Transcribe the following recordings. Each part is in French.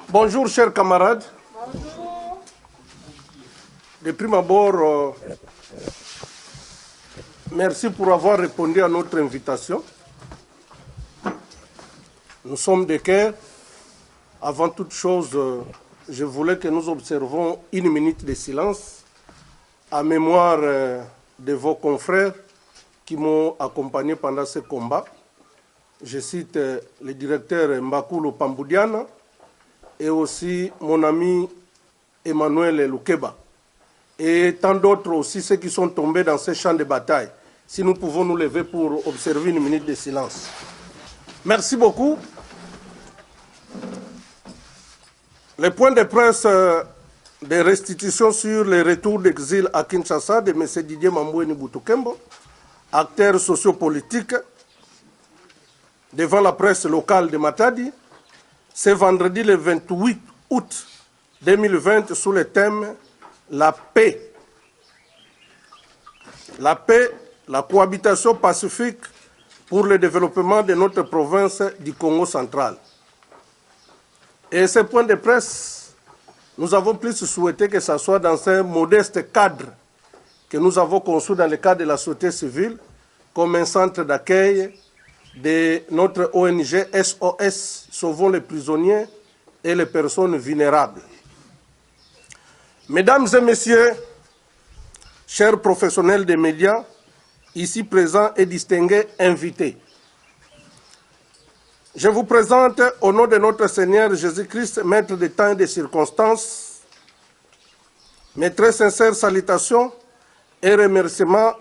Bonjour chers camarades. Bonjour. De prime abord, merci pour avoir répondu à notre invitation. Nous sommes de cœur. Avant toute chose, je voulais que nous observions une minute de silence en mémoire de vos confrères qui m'ont accompagné pendant ce combat. Je cite le directeur Mbakulo Pamboudiana et aussi mon ami Emmanuel Lukeba et tant d'autres aussi, ceux qui sont tombés dans ces champs de bataille. Si nous pouvons nous lever pour observer une minute de silence. Merci beaucoup. Le point de presse de restitution sur le retour d'exil à Kinshasa de M. Didier Mamboueni Boutoukembo, acteur sociopolitique, devant la presse locale de Matadi, c'est vendredi le 28 août 2020 sous le thème « La paix ». La paix, la cohabitation pacifique pour le développement de notre province du Congo central. Et ce point de presse, nous avons plus souhaité que ce soit dans un modeste cadre que nous avons conçu dans le cadre de la société civile comme un centre d'accueil de notre ONG SOS, Sauvons les prisonniers et les personnes vulnérables. Mesdames et messieurs, chers professionnels des médias, ici présents et distingués invités, je vous présente au nom de notre Seigneur Jésus-Christ, maître des temps et des circonstances, mes très sincères salutations et remerciements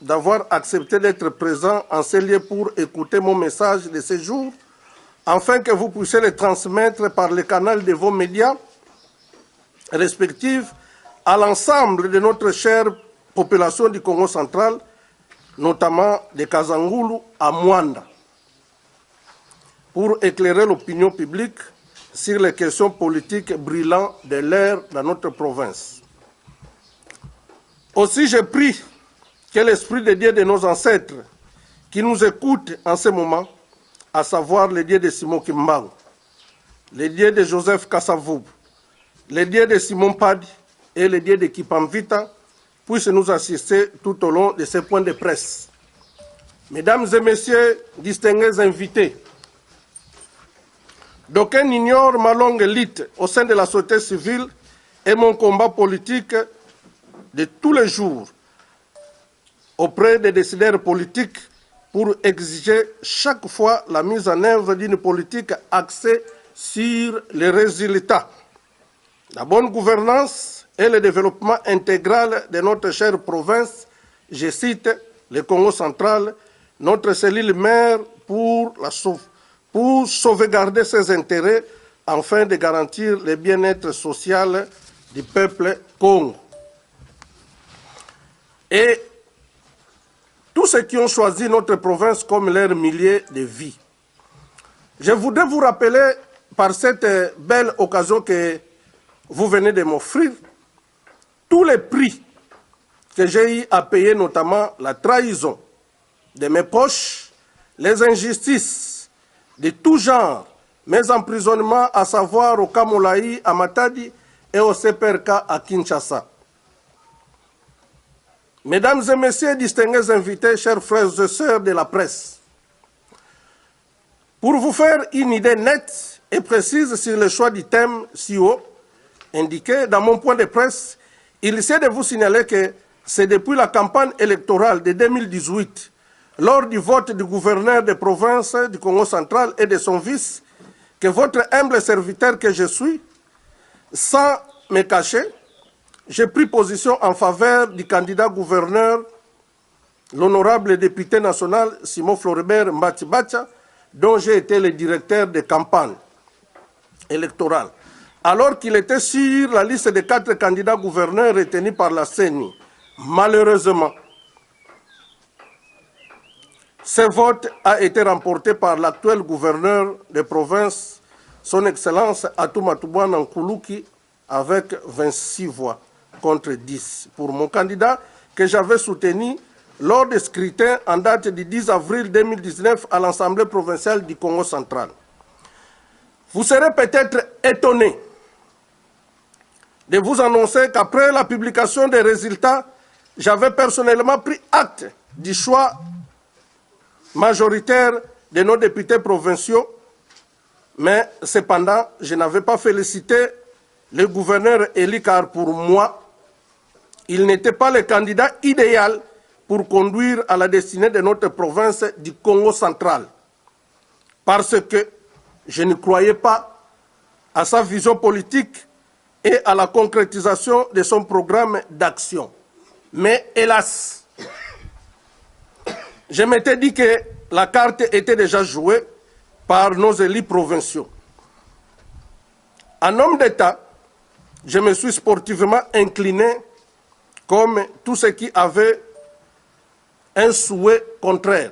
d'avoir accepté d'être présent en ces lieux pour écouter mon message de ce jour, afin que vous puissiez le transmettre par le canal de vos médias respectifs à l'ensemble de notre chère population du Congo central, notamment de Kazangulu à Mwanda, pour éclairer l'opinion publique sur les questions politiques brillantes de l'ère dans notre province. Aussi, je prie que l'Esprit de Dieu de nos ancêtres, qui nous écoute en ce moment, à savoir le Dieu de Simon Kimbangu, le Dieu de Joseph Kassavoub, le Dieu de Simon Padi et le Dieu de Kipamvita, puissent nous assister tout au long de ces points de presse. Mesdames et messieurs, distingués invités, d'aucuns ignorent ma longue lutte au sein de la société civile et mon combat politique de tous les jours auprès des décideurs politiques pour exiger chaque fois la mise en œuvre d'une politique axée sur les résultats, la bonne gouvernance et le développement intégral de notre chère province, je cite le Congo central, notre cellule mère pour sauvegarder ses intérêts afin de garantir le bien-être social du peuple Congo. Et tous ceux qui ont choisi notre province comme leur milieu de vie. Je voudrais vous rappeler, par cette belle occasion que vous venez de m'offrir, tous les prix que j'ai eu à payer, notamment la trahison de mes poches, les injustices de tout genre, mes emprisonnements, à savoir au Kamolaï, à Matadi et au CPRK à Kinshasa. Mesdames et messieurs, distingués invités, chers frères et sœurs de la presse, pour vous faire une idée nette et précise sur le choix du thème si haut indiqué dans mon point de presse, il essaie de vous signaler que c'est depuis la campagne électorale de 2018, lors du vote du gouverneur de province du Congo central et de son vice, que votre humble serviteur que je suis, sans me cacher, j'ai pris position en faveur du candidat gouverneur, l'honorable député national Simon Floribert Mbatibacha, dont j'ai été le directeur de campagne électorale, alors qu'il était sur la liste des 4 candidats gouverneurs retenus par la CENI. Malheureusement, ce vote a été remporté par l'actuel gouverneur de province, son Excellence Atoumatoubouana Nkoulouki, avec 26 voix. Contre 10 pour mon candidat que j'avais soutenu lors des scrutins en date du 10 avril 2019 à l'Assemblée provinciale du Congo central. Vous serez peut-être étonné de vous annoncer qu'après la publication des résultats, j'avais personnellement pris acte du choix majoritaire de nos députés provinciaux, mais cependant, je n'avais pas félicité le gouverneur élu car pour moi, il n'était pas le candidat idéal pour conduire à la destinée de notre province du Congo central, parce que je ne croyais pas à sa vision politique et à la concrétisation de son programme d'action. Mais hélas, je m'étais dit que la carte était déjà jouée par nos élus provinciaux. En homme d'État, je me suis sportivement incliné comme tous ceux qui avaient un souhait contraire.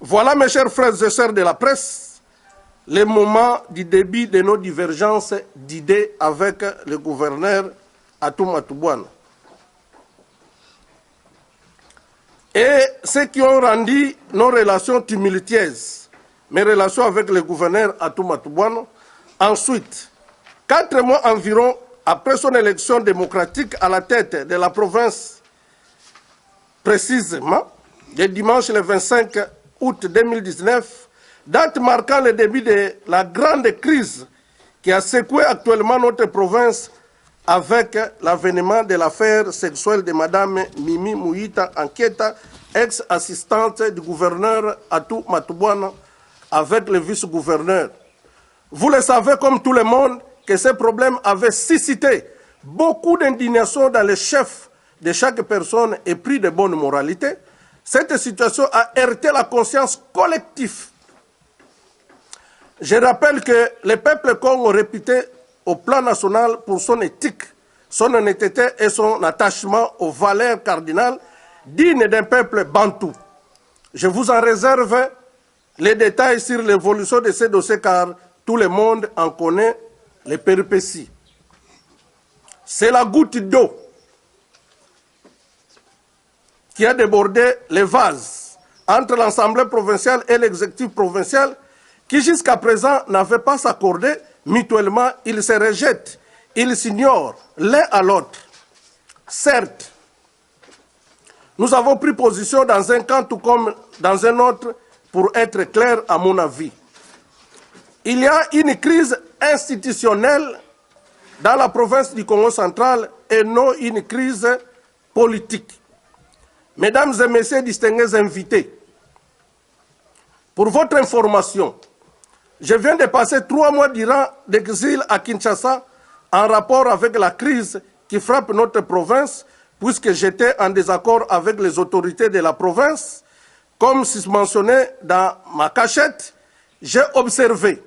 Voilà, mes chers frères et sœurs de la presse, le moment du début de nos divergences d'idées avec le gouverneur Atou Matouboine. Et ceux qui ont rendu nos relations tumultueuses, mes relations avec le gouverneur Atou Matouboine, ensuite, 4 mois environ après son élection démocratique à la tête de la province, précisément, le dimanche le 25 août 2019, date marquant le début de la grande crise qui a secoué actuellement notre province avec l'avènement de l'affaire sexuelle de Mme Mimi Mouita Ankieta, ex-assistante du gouverneur Atou Matouboine, avec le vice-gouverneur. Vous le savez comme tout le monde que ces problèmes avaient suscité beaucoup d'indignation dans les chefs de chaque personne épris de bonne moralité. Cette situation a heurté la conscience collective. Je rappelle que le peuple Congo réputé au plan national pour son éthique, son honnêteté et son attachement aux valeurs cardinales dignes d'un peuple bantou. Je vous en réserve les détails sur l'évolution de ces dossiers car tout le monde en connaît les péripéties. C'est la goutte d'eau qui a débordé les vases entre l'Assemblée provinciale et l'exécutif provincial qui jusqu'à présent n'avaient pas s'accordé mutuellement. Ils se rejettent, ils s'ignorent l'un à l'autre. Certes, nous avons pris position dans un camp tout comme dans un autre pour être clair à mon avis. Il y a une crise institutionnelle dans la province du Congo central et non une crise politique. Mesdames et messieurs distingués invités, pour votre information, je viens de passer 3 mois durant d'exil à Kinshasa en rapport avec la crise qui frappe notre province, puisque j'étais en désaccord avec les autorités de la province. Comme mentionné dans ma cachette, j'ai observé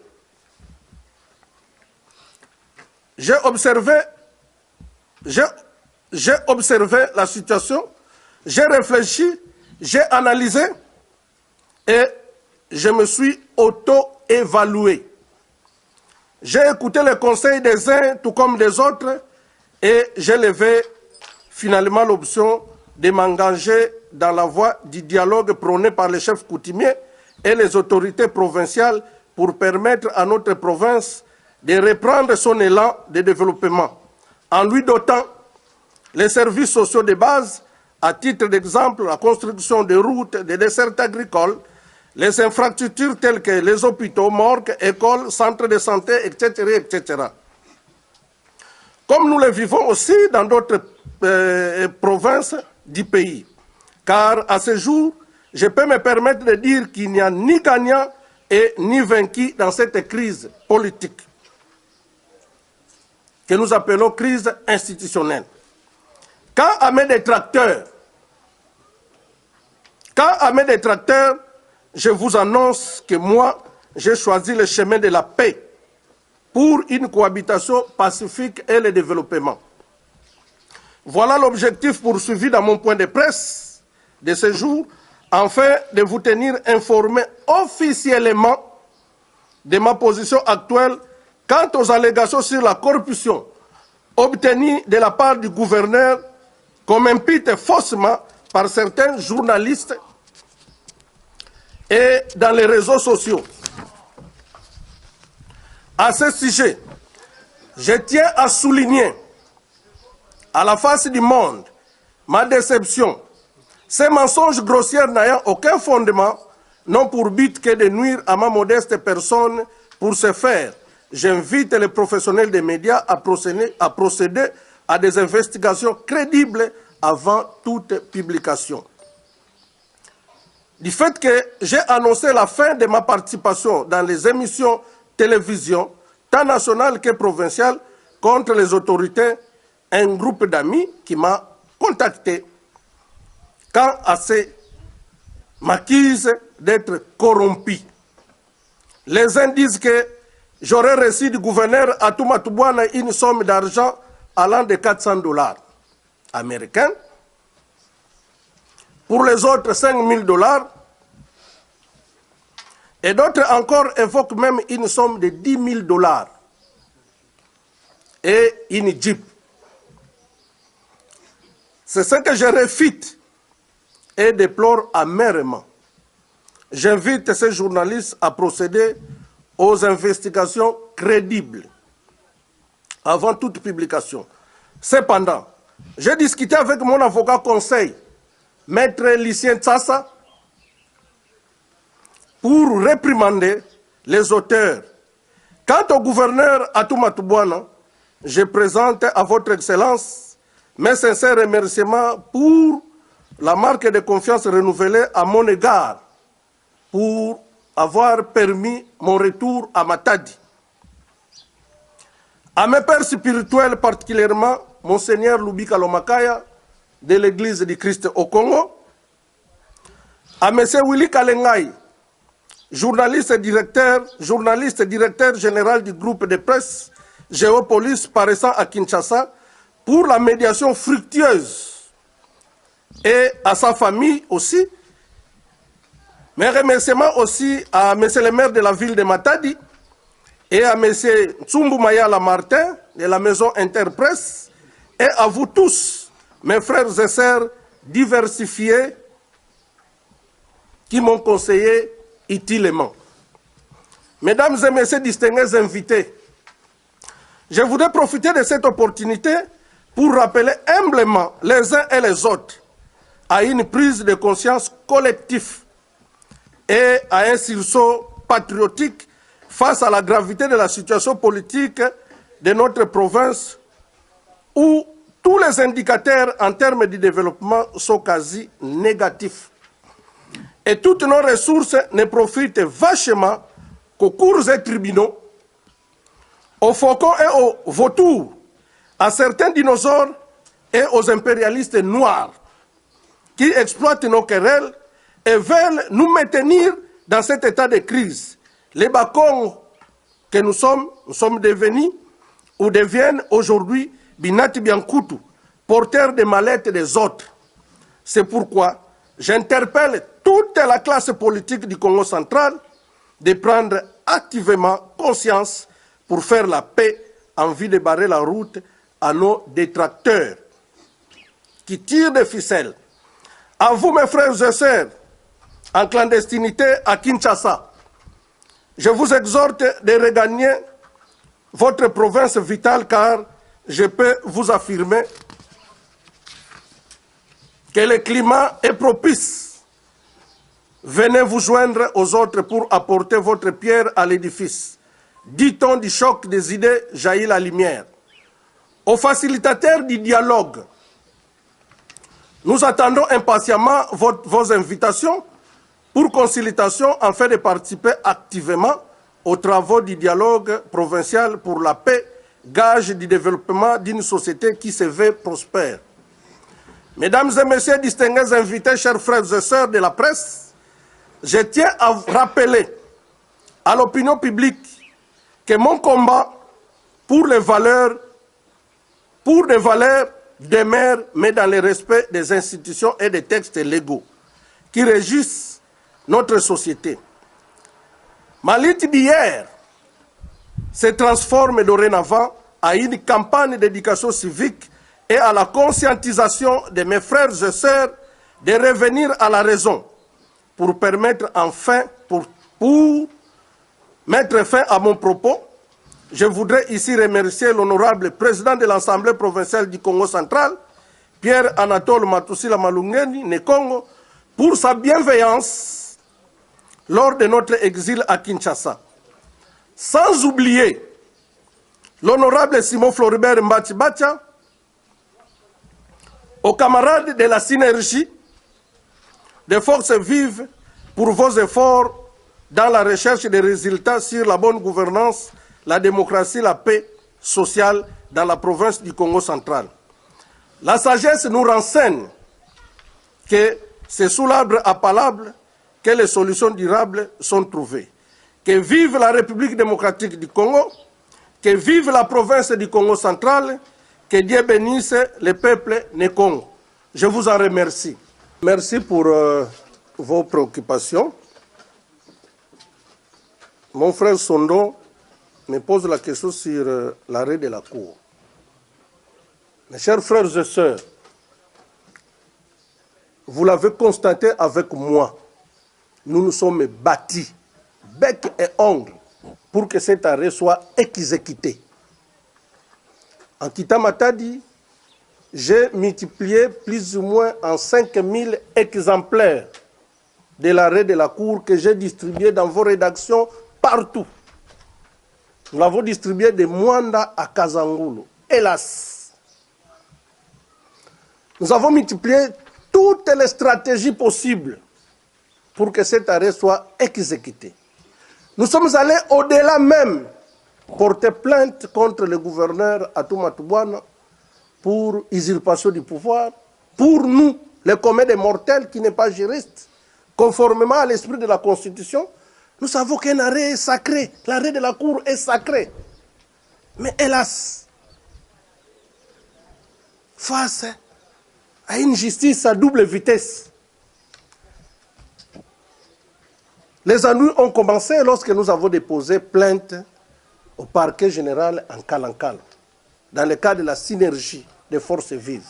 la situation, j'ai réfléchi, j'ai analysé et je me suis auto-évalué. J'ai écouté les conseils des uns tout comme des autres et j'ai levé finalement l'option de m'engager dans la voie du dialogue prôné par les chefs coutumiers et les autorités provinciales pour permettre à notre province de reprendre son élan de développement, en lui dotant les services sociaux de base, à titre d'exemple, la construction de routes, des dessertes agricoles, les infrastructures telles que les hôpitaux, morgues, écoles, centres de santé, etc., etc. Comme nous le vivons aussi dans d'autres provinces du pays. Car à ce jour, je peux me permettre de dire qu'il n'y a ni gagnant et ni vaincu dans cette crise politique que nous appelons crise institutionnelle. Quant à mes détracteurs, je vous annonce que moi, j'ai choisi le chemin de la paix pour une cohabitation pacifique et le développement. Voilà l'objectif poursuivi dans mon point de presse de ce jour, afin de vous tenir informés officiellement de ma position actuelle quant aux allégations sur la corruption obtenues de la part du gouverneur, comme impute faussement par certains journalistes et dans les réseaux sociaux. À ce sujet, je tiens à souligner à la face du monde ma déception. Ces mensonges grossiers n'ayant aucun fondement n'ont pour but que de nuire à ma modeste personne. Pour ce faire, j'invite les professionnels des médias à procéder à des investigations crédibles avant toute publication. Du fait que j'ai annoncé la fin de ma participation dans les émissions télévision, tant nationales que provinciales, contre les autorités, un groupe d'amis qui m'a contacté quant à ces m'accusent d'être corrompu. Les uns disent que j'aurais reçu du gouverneur Atuma Tubwana une somme d'argent allant de $400 américains. Pour les autres, $5 000. Et d'autres encore évoquent même une somme de $10 000 et une Jeep. C'est ce que je réfute et déplore amèrement. J'invite ces journalistes à procéder aux investigations crédibles avant toute publication. Cependant, j'ai discuté avec mon avocat conseil, Maître Lucien Tsassa, pour réprimander les auteurs. Quant au gouverneur Atuma Tubwana, je présente à votre Excellence mes sincères remerciements pour la marque de confiance renouvelée à mon égard, pour avoir permis mon retour à Matadi. À mes pères spirituels, particulièrement Monseigneur Lubika Lomakaya de l'Église du Christ au Congo, à M. Willy Kalengai, journaliste directeur général du groupe de presse Géopolis paraissant à Kinshasa, pour la médiation fructueuse, et à sa famille aussi. Mes remerciements aussi à M. le maire de la ville de Matadi et à M. Tsumbu Mayala Martin de la maison Interpresse, et à vous tous, mes frères et sœurs diversifiés qui m'ont conseillé utilement. Mesdames et messieurs distingués invités, je voudrais profiter de cette opportunité pour rappeler humblement les uns et les autres à une prise de conscience collective et à un sursaut patriotique face à la gravité de la situation politique de notre province, où tous les indicateurs en termes de développement sont quasi négatifs. Et toutes nos ressources ne profitent vachement qu'aux cours et tribunaux, aux faucons et aux vautours, à certains dinosaures et aux impérialistes noirs qui exploitent nos querelles et veulent nous maintenir dans cet état de crise. Les bacons que nous sommes devenus ou deviennent aujourd'hui Binati Biankutu, porteurs des mallettes des autres. C'est pourquoi j'interpelle toute la classe politique du Congo central de prendre activement conscience pour faire la paix en vue de barrer la route à nos détracteurs qui tirent des ficelles. À vous, mes frères et sœurs, en clandestinité à Kinshasa, je vous exhorte de regagner votre province vitale, car je peux vous affirmer que le climat est propice. Venez vous joindre aux autres pour apporter votre pierre à l'édifice. Dit-on, du choc des idées jaillit la lumière. Aux facilitateurs du dialogue, nous attendons impatiemment vos invitations pour consultation afin de participer activement aux travaux du dialogue provincial pour la paix, gage du développement d'une société qui se veut prospère. Mesdames et messieurs distingués invités, chers frères et sœurs de la presse, je tiens à rappeler à l'opinion publique que mon combat pour des valeurs demeure, mais dans le respect des institutions et des textes légaux qui régissent notre société. Ma lutte d'hier se transforme dorénavant à une campagne d'éducation civique et à la conscientisation de mes frères et sœurs de revenir à la raison pour permettre enfin, pour mettre fin à mon propos je voudrais ici remercier l'honorable président de l'Assemblée provinciale du Congo central, Pierre Anatole Matusila Malungeni, Nekongo, pour sa bienveillance lors de notre exil à Kinshasa. Sans oublier l'honorable Simon Floribert Mbati-Bacha, aux camarades de la synergie des forces vives pour vos efforts dans la recherche des résultats sur la bonne gouvernance, la démocratie, la paix sociale dans la province du Congo central. La sagesse nous renseigne que c'est sous l'arbre à palable que les solutions durables sont trouvées. Que vive la République démocratique du Congo, que vive la province du Congo central, que Dieu bénisse le peuple Nekongo. Je vous en remercie. Merci pour vos préoccupations. Mon frère Sondo me pose la question sur l'arrêt de la Cour. Mes chers frères et sœurs, vous l'avez constaté avec moi, nous nous sommes battus, bec et ongles, pour que cet arrêt soit exécuté. En quittant Matadi, j'ai multiplié plus ou moins en 5000 exemplaires de l'arrêt de la Cour que j'ai distribué dans vos rédactions partout. Nous l'avons distribué de Mwanda à Kazangulu. Hélas, nous avons multiplié toutes les stratégies possibles pour que cet arrêt soit exécuté. Nous sommes allés au-delà même, porter plainte contre le gouverneur Atouma Toubouana pour usurpation du pouvoir, pour nous, les communs des mortels qui n'est pas juriste, conformément à l'esprit de la Constitution. Nous savons qu'un arrêt est sacré, l'arrêt de la Cour est sacré. Mais hélas, face à une justice à double vitesse, les ennuis ont commencé lorsque nous avons déposé plainte au parquet général en Kalankal, dans le cadre de la synergie des forces vives.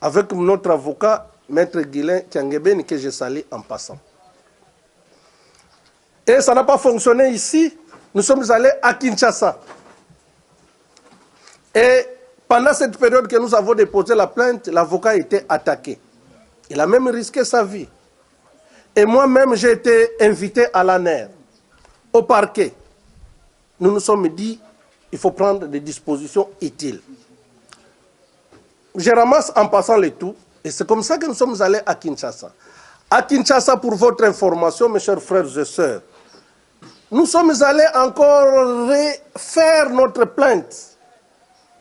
Avec notre avocat, Maître Guilain Tiangebeni, que je salue en passant. Et ça n'a pas fonctionné ici. Nous sommes allés à Kinshasa. Et pendant cette période que nous avons déposé la plainte, l'avocat a été attaqué. Il a même risqué sa vie. Et moi-même, j'ai été invité à l'ANER, au parquet. Nous nous sommes dit, il faut prendre des dispositions utiles. Je ramasse en passant le tout, et c'est comme ça que nous sommes allés à Kinshasa. À Kinshasa, pour votre information, mes chers frères et sœurs, nous sommes allés encore refaire notre plainte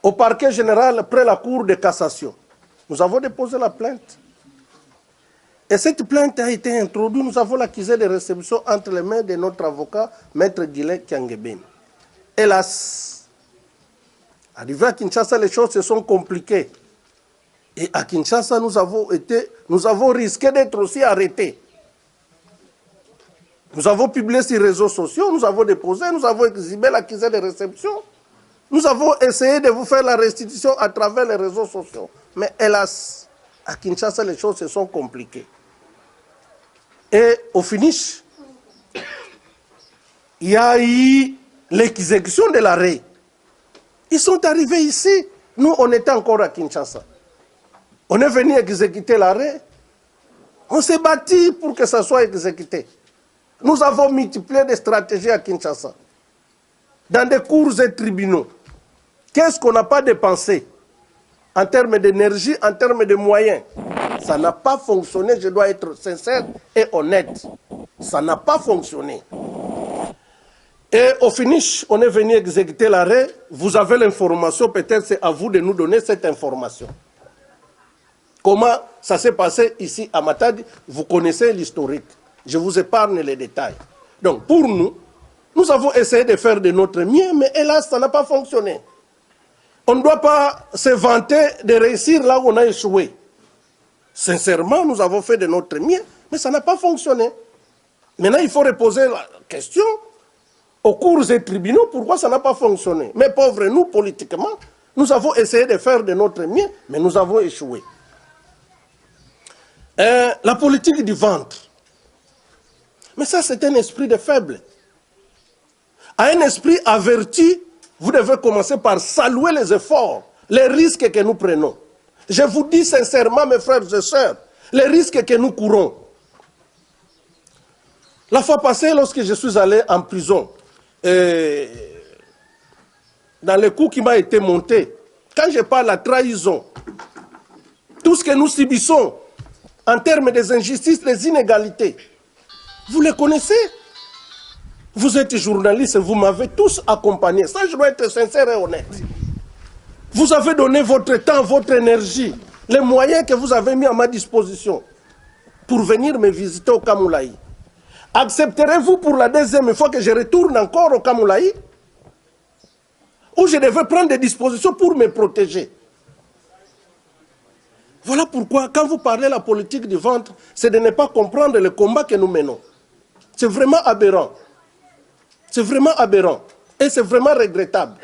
au parquet général après la Cour de cassation. Nous avons déposé la plainte. Et cette plainte a été introduite, nous avons l'accusé de réception entre les mains de notre avocat, Maître Guilain Tiangebeni. Hélas, arrivé à Kinshasa, les choses se sont compliquées. Et à Kinshasa, nous avons risqué d'être aussi arrêtés. Nous avons publié sur les réseaux sociaux, nous avons déposé, nous avons exhibé l'accusé de réception. Nous avons essayé de vous faire la restitution à travers les réseaux sociaux. Mais hélas, à Kinshasa, les choses se sont compliquées. Et au finish, il y a eu l'exécution de l'arrêt. Ils sont arrivés ici. Nous, on était encore à Kinshasa. On est venu exécuter l'arrêt. On s'est battu pour que ça soit exécuté. Nous avons multiplié des stratégies à Kinshasa. Dans des cours et tribunaux. Qu'est-ce qu'on n'a pas dépensé en termes d'énergie, en termes de moyens? Ça n'a pas fonctionné, je dois être sincère et honnête. Ça n'a pas fonctionné. Et au finish, on est venu exécuter l'arrêt. Vous avez l'information, peut-être c'est à vous de nous donner cette information. Comment ça s'est passé ici à Matadi? Vous connaissez l'historique. Je vous épargne les détails. Donc pour nous, nous avons essayé de faire de notre mieux, mais hélas, ça n'a pas fonctionné. On ne doit pas se vanter de réussir là où on a échoué. Sincèrement, nous avons fait de notre mieux, mais ça n'a pas fonctionné. Maintenant, il faut reposer la question aux cours et tribunaux, pourquoi ça n'a pas fonctionné. Mais pauvres nous, politiquement, nous avons essayé de faire de notre mieux, mais nous avons échoué. La politique du ventre. Mais ça, c'est un esprit de faible. à un esprit averti, vous devez commencer par saluer les efforts, les risques que nous prenons. Je vous dis sincèrement, mes frères et sœurs, les risques que nous courons. La fois passée, lorsque je suis allé en prison, dans le coup qui m'a été monté, quand je parle de la trahison, tout ce que nous subissons en termes des injustices, des inégalités, vous les connaissez. Vous êtes journaliste, vous m'avez tous accompagné. Ça, je dois être sincère et honnête. Vous avez donné votre temps, votre énergie, les moyens que vous avez mis à ma disposition pour venir me visiter au Kamoulaï. Accepterez-vous pour la deuxième fois que je retourne encore au Kamoulaï? Ou je devais prendre des dispositions pour me protéger? Voilà pourquoi, quand vous parlez de la politique du ventre, c'est de ne pas comprendre le combat que nous menons. C'est vraiment aberrant. C'est vraiment aberrant. Et c'est vraiment regrettable.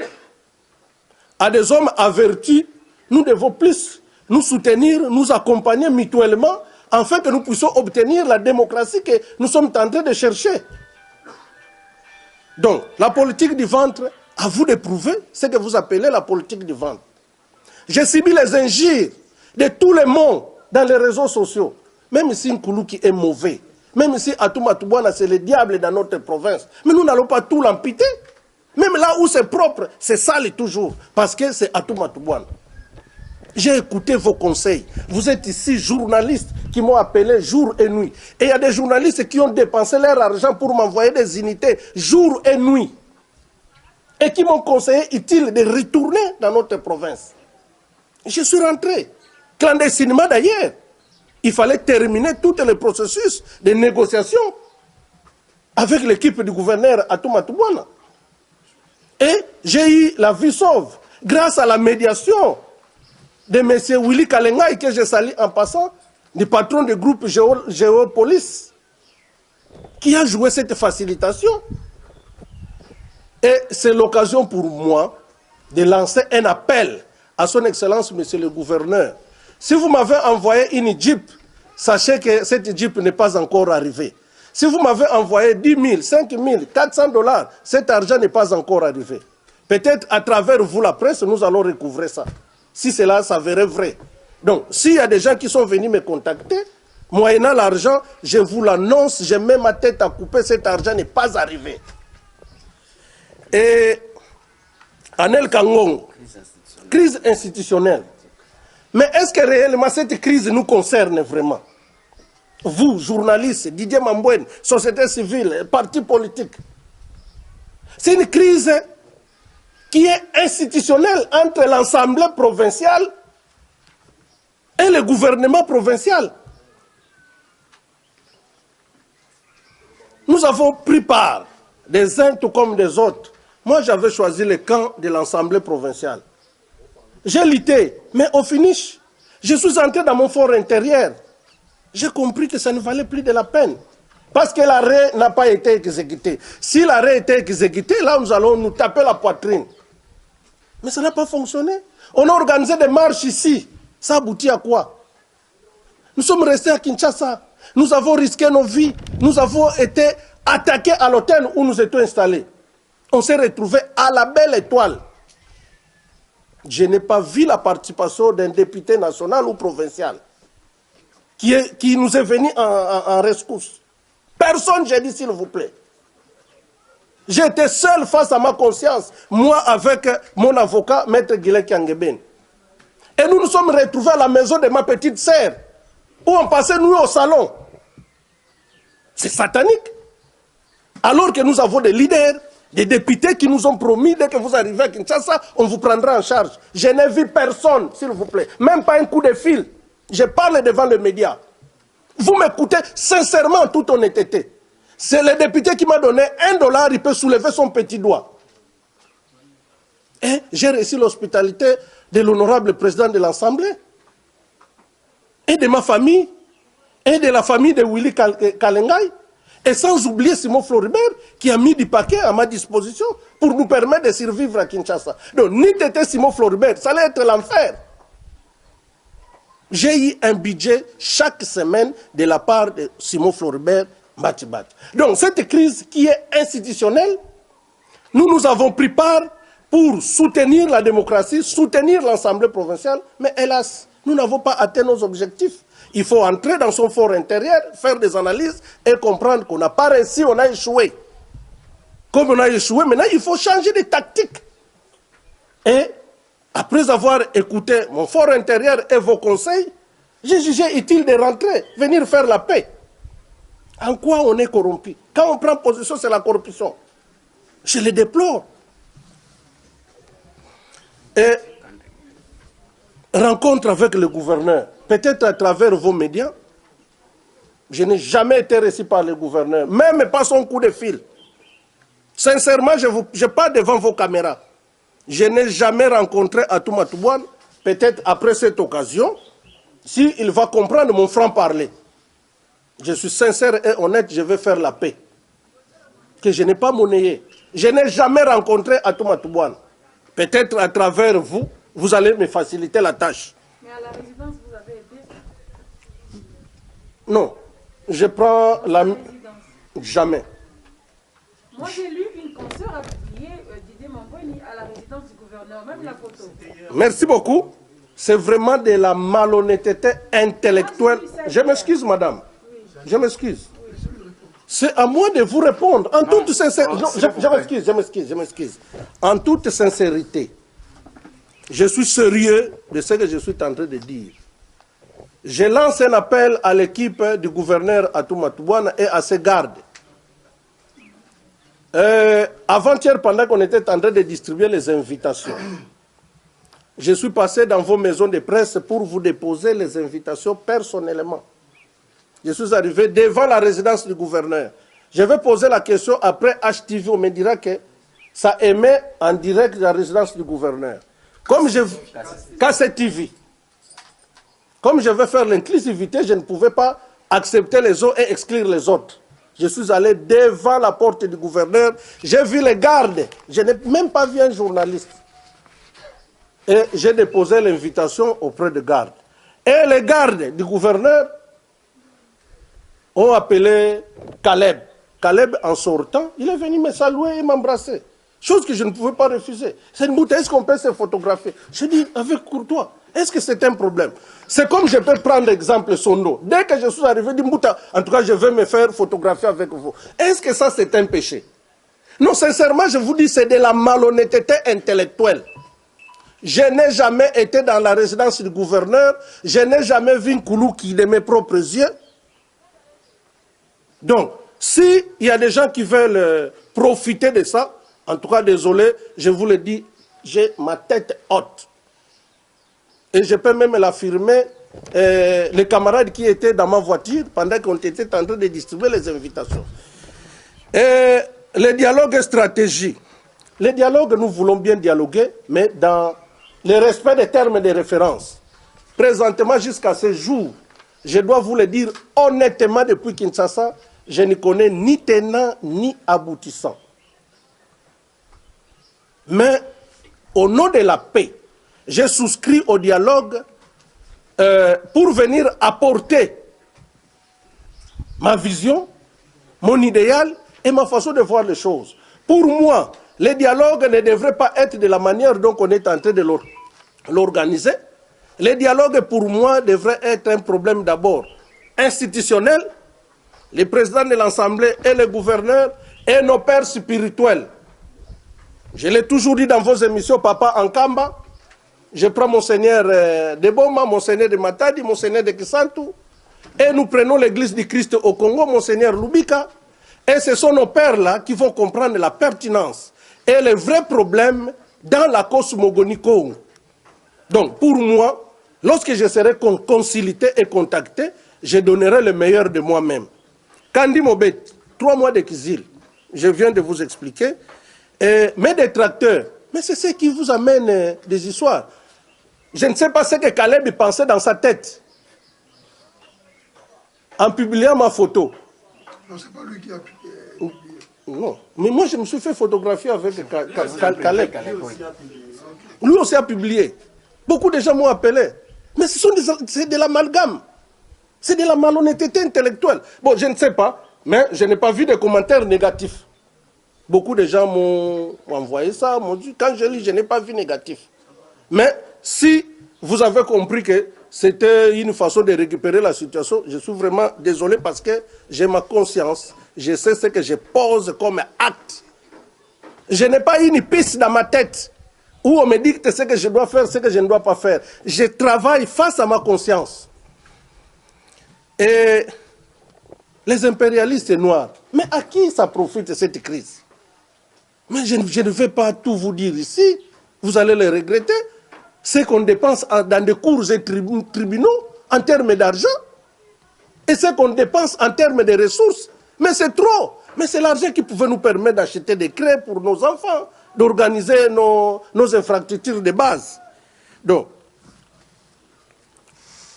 À des hommes avertis, nous devons plus nous soutenir, nous accompagner mutuellement, afin que nous puissions obtenir la démocratie que nous sommes en train de chercher. Donc, la politique du ventre, à vous de prouver ce que vous appelez la politique du ventre. J'ai subi les injures de tout le monde dans les réseaux sociaux. Même si Nkulu qui est mauvais, même si Atouma Toubouana c'est le diable dans notre province, mais nous n'allons pas tout l'empiter. Même là où c'est propre, c'est sale toujours, parce que c'est Atouma Toubouana. J'ai écouté vos conseils. Vous êtes ici journalistes qui m'ont appelé jour et nuit. Et il y a des journalistes qui ont dépensé leur argent pour m'envoyer des unités jour et nuit. Et qui m'ont conseillé utile de retourner dans notre province. Je suis rentré, clandestinement d'ailleurs. Il fallait terminer tout le processus de négociation avec l'équipe du gouverneur Atouma Toubouana. Et j'ai eu la vie sauve grâce à la médiation de M. Willy Kalengai, que je salue en passant, du patron du groupe Géopolis, qui a joué cette facilitation. Et c'est l'occasion pour moi de lancer un appel à son Excellence, Monsieur le Gouverneur. Si vous m'avez envoyé une Jeep, sachez que cette Jeep n'est pas encore arrivée. Si vous m'avez envoyé 10 000, 5 000, 400 $, cet argent n'est pas encore arrivé. Peut-être à travers vous, la presse, nous allons recouvrer ça. Si cela s'avérait vrai. Donc, s'il y a des gens qui sont venus me contacter, moyennant l'argent, je vous l'annonce, je mets ma tête à couper, cet argent n'est pas arrivé. Et Anel Kangongo, crise institutionnelle. Mais est-ce que réellement cette crise nous concerne vraiment? Vous, journalistes, Didier Mambouine, société civile, partis politiques. C'est une crise qui est institutionnelle entre l'Assemblée provinciale et le gouvernement provincial. Nous avons pris part, des uns tout comme des autres. Moi, j'avais choisi le camp de l'Assemblée provinciale. J'ai lutté, mais au finish, je suis entré dans mon fort intérieur. J'ai compris que ça ne valait plus de la peine. Parce que l'arrêt n'a pas été exécuté. Si l'arrêt était exécuté, là, nous allons nous taper la poitrine. Mais ça n'a pas fonctionné. On a organisé des marches ici. Ça aboutit à quoi? Nous sommes restés à Kinshasa. Nous avons risqué nos vies. Nous avons été attaqués à l'hôtel où nous étions installés. On s'est retrouvés à la Belle Étoile. Je n'ai pas vu la participation d'un député national ou provincial qui nous est venu en rescousse. Personne, j'ai dit, s'il vous plaît. J'étais seul face à ma conscience, moi avec mon avocat, Maître Guillet Kiangeben. Et nous nous sommes retrouvés à la maison de ma petite sœur, où on passait nuit au salon. C'est satanique. Alors que nous avons des leaders, des députés qui nous ont promis, dès que vous arrivez à Kinshasa, on vous prendra en charge. Je n'ai vu personne, s'il vous plaît. Même pas un coup de fil. Je parle devant les médias. Vous m'écoutez sincèrement en toute honnêteté. C'est le député qui m'a donné $1, il peut soulever son petit doigt. Et j'ai reçu l'hospitalité de l'honorable président de l'Assemblée, et de ma famille, et de la famille de Willy Kalengai, et sans oublier Simon Floribert, qui a mis du paquet à ma disposition pour nous permettre de survivre à Kinshasa. Donc, ni t'étais Simon Floribert, ça allait être l'enfer. J'ai eu un budget chaque semaine de la part de Simon Floribert, Matibat. Donc, cette crise qui est institutionnelle, nous avons pris part pour soutenir la démocratie, soutenir l'Assemblée provinciale, mais hélas, nous n'avons pas atteint nos objectifs. Il faut entrer dans son fort intérieur, faire des analyses et comprendre qu'on n'a pas réussi, on a échoué. Comme on a échoué, maintenant il faut changer de tactique. Et après avoir écouté mon fort intérieur et vos conseils, j'ai jugé utile de rentrer, venir faire la paix. En quoi on est corrompu? Quand on prend position, c'est la corruption. Je le déplore. Et rencontre avec le gouverneur, peut-être à travers vos médias, je n'ai jamais été reçu par le gouverneur, même pas son coup de fil. Sincèrement, je parle devant vos caméras. Je n'ai jamais rencontré Atouma Toubouane, peut-être après cette occasion, s'il va comprendre mon franc-parler. Je suis sincère et honnête, je vais faire la paix. Que je n'ai pas monnayé. Je n'ai jamais rencontré Atouma Toubouane. Peut-être à travers vous, vous allez me faciliter la tâche. Mais à la résidence, vous avez été? Non. Je prends la... Jamais. Moi, j'ai lu une consoeur a publié Didier Mamboni à la résidence du gouverneur, même la photo. Merci beaucoup. C'est vraiment de la malhonnêteté intellectuelle. Je m'excuse, madame. Je m'excuse. C'est à moi de vous répondre. En toute sincérité. Je m'excuse. En toute sincérité, je suis sérieux de ce que je suis en train de dire. Je lance un appel à l'équipe du gouverneur Atouma Toubouane et à ses gardes. Avant-hier, pendant qu'on était en train de distribuer les invitations, je suis passé dans vos maisons de presse pour vous déposer les invitations personnellement. Je suis arrivé devant la résidence du gouverneur. Je vais poser la question après HTV, on me dira que ça émet en direct de la résidence du gouverneur. Comme je... KCTV. Comme je vais faire l'inclusivité, je ne pouvais pas accepter les autres et exclure les autres. Je suis allé devant la porte du gouverneur, j'ai vu les gardes, je n'ai même pas vu un journaliste. Et j'ai déposé l'invitation auprès des gardes. Et les gardes du gouverneur ont appelé Caleb. Caleb, en sortant, il est venu me saluer et m'embrasser. Chose que je ne pouvais pas refuser. C'est une bouteille, est-ce qu'on peut se photographier? Je dis avec courtois, est-ce que c'est un problème? C'est comme je peux prendre l'exemple Sondo. Dès que je suis arrivé, Dimbouta, en tout cas, je vais me faire photographier avec vous. Est-ce que ça, c'est un péché? Non, sincèrement, je vous dis, c'est de la malhonnêteté intellectuelle. Je n'ai jamais été dans la résidence du gouverneur, je n'ai jamais vu une Koulouki de mes propres yeux. Donc, s'il y a des gens qui veulent profiter de ça, en tout cas, désolé, je vous le dis, j'ai ma tête haute. Et je peux même l'affirmer, les camarades qui étaient dans ma voiture pendant qu'on était en train de distribuer les invitations. Et les dialogues et stratégies. Les dialogues, nous voulons bien dialoguer, mais dans le respect des termes de référence. Présentement, jusqu'à ce jour, je dois vous le dire honnêtement, depuis Kinshasa, je ne connais ni tenant ni aboutissant. Mais au nom de la paix, j'ai souscrit au dialogue pour venir apporter ma vision, mon idéal et ma façon de voir les choses. Pour moi, les dialogues ne devraient pas être de la manière dont on est en train de l'organiser. Les dialogues, pour moi, devraient être un problème d'abord institutionnel, les présidents de l'Assemblée et les gouverneurs et nos pères spirituels. Je l'ai toujours dit dans vos émissions, Papa Ankamba, je prends Monseigneur de Boma, Monseigneur de Matadi, Monseigneur de Kisantu, et nous prenons l'église du Christ au Congo, Monseigneur Lubika, et ce sont nos pères-là qui vont comprendre la pertinence et les vrais problèmes dans la cosmogonie Congo. Donc, pour moi, lorsque je serai concilité et contacté, je donnerai le meilleur de moi-même. Kandi Mobet, 3 mois d'exil, je viens de vous expliquer. Mes détracteurs, mais c'est ce qui vous amène des histoires. Je ne sais pas ce que Caleb pensait dans sa tête en publiant ma photo. Non, c'est pas lui qui a publié. Non, mais moi je me suis fait photographier avec Caleb. Lui aussi a publié. Beaucoup de gens m'ont appelé. Mais c'est de l'amalgame. C'est de la malhonnêteté intellectuelle. Bon, je ne sais pas, mais je n'ai pas vu de commentaires négatifs. Beaucoup de gens m'ont envoyé ça, m'ont dit, quand je lis, je n'ai pas vu négatif. Mais si vous avez compris que c'était une façon de récupérer la situation, je suis vraiment désolé parce que j'ai ma conscience, je sais ce que je pose comme acte. Je n'ai pas une piste dans ma tête où on me dicte ce que je dois faire, ce que je ne dois pas faire. Je travaille face à ma conscience. Et les impérialistes noirs, mais à qui ça profite cette crise? Mais je ne vais pas tout vous dire ici, vous allez le regretter. C'est qu'on dépense dans des cours et tribunaux en termes d'argent, et ce qu'on dépense en termes de ressources. Mais c'est trop. Mais c'est l'argent qui pouvait nous permettre d'acheter des crèches pour nos enfants, d'organiser nos infrastructures de base. Donc,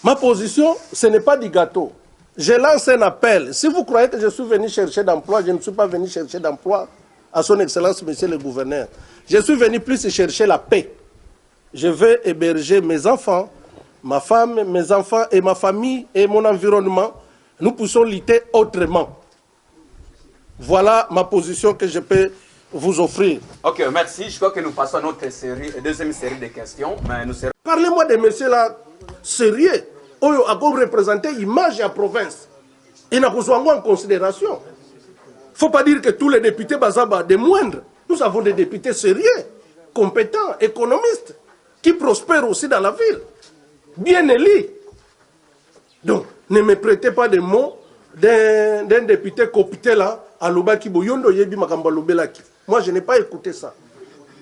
ma position, ce n'est pas du gâteau. Je lance un appel. Si vous croyez que je suis venu chercher d'emploi, je ne suis pas venu chercher d'emploi à son Excellence, Monsieur le Gouverneur. Je suis venu plus chercher la paix. Je vais héberger mes enfants, ma femme, mes enfants et ma famille et mon environnement. Nous pouvons lutter autrement. Voilà ma position que je peux vous offrir. Ok, merci. Je crois que nous passons à notre deuxième série de questions. Parlez-moi de messieurs là sérieux. Oyo a comme représenté l'image de la province. Et n'a pas en considération. Il ne faut pas dire que tous les députés Bazaba des moindres. Nous avons des députés sérieux, compétents, économistes, qui prospèrent aussi dans la ville. Bien élus. Donc, ne me prêtez pas des mots d'un député copité là, à Lubaki Boyondo Yebi Makamba Lubelaki. Moi, je n'ai pas écouté ça.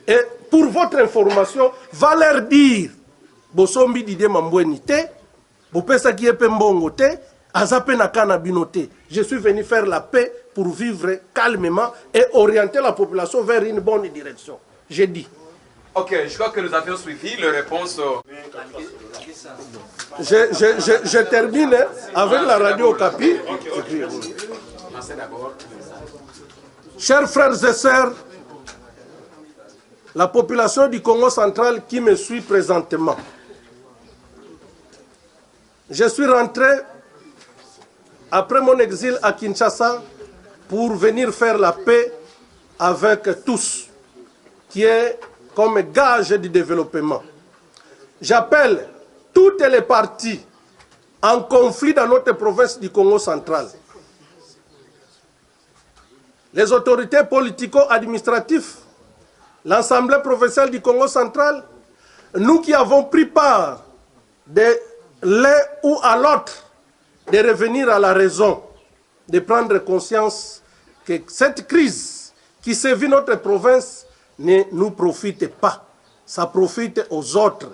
Et pour votre information, va leur dire, Bosombi Didé Mambouenité, Bopesa Kiepe Mbongote, Azape Nakana Binote. Je suis venu faire la paix pour vivre calmement et orienter la population vers une bonne direction. J'ai dit. Ok, je crois que nous avions suivi les réponses. Je termine avec la radio Okapi. Chers frères et sœurs, la population du Congo central qui me suit présentement, je suis rentré après mon exil à Kinshasa pour venir faire la paix avec tous, qui est comme gage du développement. J'appelle toutes les parties en conflit dans notre province du Congo central. Les autorités politico-administratives, l'Assemblée provinciale du Congo central, nous qui avons pris part de l'un ou à l'autre de revenir à la raison, de prendre conscience que cette crise qui sévit notre province ne nous profite pas. Ça profite aux autres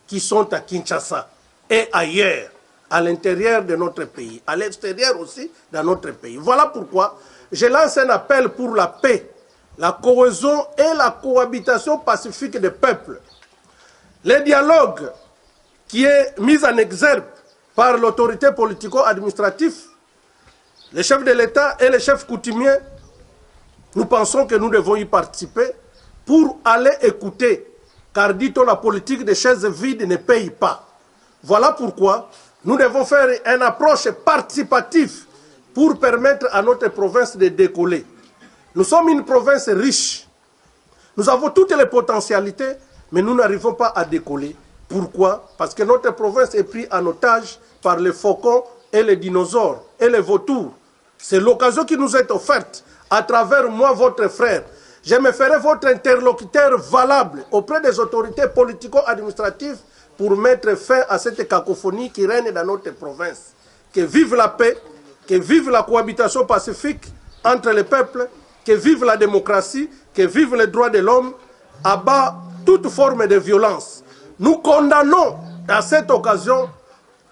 qui sont à Kinshasa et ailleurs, à l'intérieur de notre pays, à l'extérieur aussi de notre pays. Voilà pourquoi je lance un appel pour la paix, la cohésion et la cohabitation pacifique des peuples. Le dialogue qui est mis en exergue par l'autorité politico-administrative, les chefs de l'État et les chefs coutumiers, nous pensons que nous devons y participer pour aller écouter, car dit-on, la politique des chaises vides ne paye pas. Voilà pourquoi nous devons faire une approche participative pour permettre à notre province de décoller. Nous sommes une province riche. Nous avons toutes les potentialités, mais nous n'arrivons pas à décoller. Pourquoi? Parce que notre province est prise en otage par les faucons et les dinosaures et les vautours. C'est l'occasion qui nous est offerte à travers moi, votre frère. Je me ferai votre interlocuteur valable auprès des autorités politico-administratives pour mettre fin à cette cacophonie qui règne dans notre province. Que vive la paix, que vive la cohabitation pacifique entre les peuples, que vive la démocratie, que vive les droits de l'homme, à bas toute forme de violence. Nous condamnons à cette occasion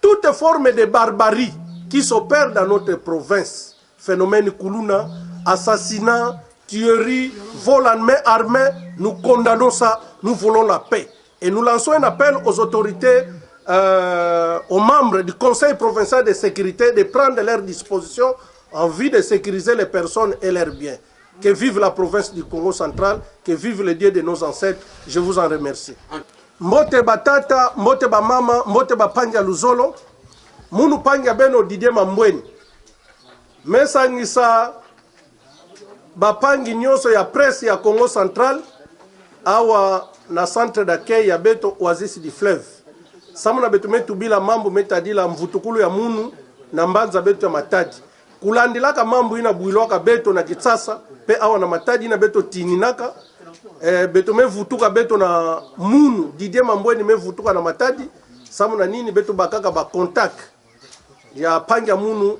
toute forme de barbarie qui s'opère dans notre province. Phénomène Koulouna, assassinat, tuerie, vol en main armée, nous condamnons ça, nous voulons la paix. Et nous lançons un appel aux autorités, aux membres du Conseil provincial de sécurité de prendre leurs dispositions en vue de sécuriser les personnes et leurs biens. Que vive la province du Congo central, que vive le Dieu de nos ancêtres. Je vous en remercie. Mbote batata, mbote ba mama, mbote ba panja luzolo, munu panja beno Didier Mamboueni. Mesa ngisa bapangi nyonso ya presse ya Congo Central awa na centre d'accueil ya beto Oasis du Fleuve. Samuna beto metubila mambo metadila mvutukulu ya munu na mbanza beto ya Matadi. Kulandilaka mambo ina builwaka beto na Kitsasa pe awa na Matadi na beto tininaka. Beto mevutuka beto na munu Didier Mambweni mevutuka na Matadi. Samuna nini beto bakaka ba contact ya panga munu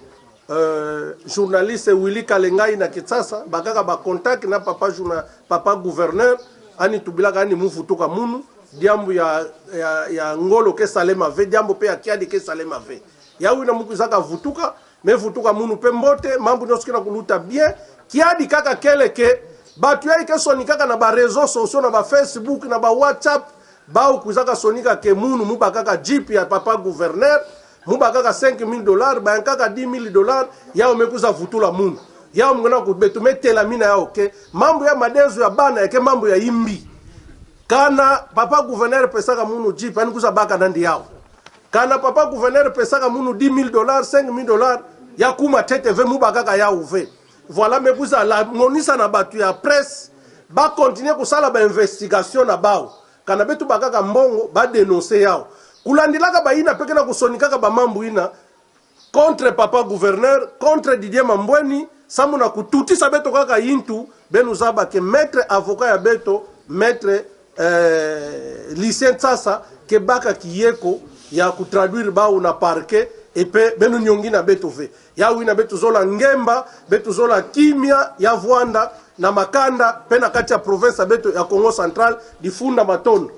journaliste Willy Kalengai na Kitsasa bakaka ba contact na papa gouverneur ani tubilaka ani muvutuka munu diambu ya ngolo ke salema ve diambu pe akiadi ke salema ve yawi na mukuzaka vutuka mevutuka munu pe mbote mambo nosikina kuluta bien kiadi kaka keleke batu ya ke sonikaka na ba réseaux sociaux na ba Facebook na ba WhatsApp ba ukuzaka sonika ke munu mubakaka jeep ya papa gouverneur mubakaka $5,000 ba nkaka $10,000 yao mekuza vutula munu yao mngona kubetu metela mina yao ke mambo ya madezo ya bana yake mambo ya imbi kana papa gouverneur pesaka munu jeep ani kuza baka nandi yao kana papa gouverneur pesaka munu $10,000 $5,000 ya kuma tete ve mubakaka yao ve voilà mekuza la monisa na batu ya presse ba continuer kusala ba investigation na bao kana betu bakaka mbongo ba dénoncer yao kulandilaka ba ina pekena kusonikaka ba mambo ina contre papa gouverneur contre Didier Mambweni samuna kututisa beto kaka yintu benuzaba ke maître avocat ya beto maître lycée sasa ke baka kiyeko ya kutraduire ba una parquet et pe benu nyongi na beto ve ya wina beto zola ngemba beto zola kimia ya Vwanda na makanda pena kati ya province beto ya Congo Central difunda matondo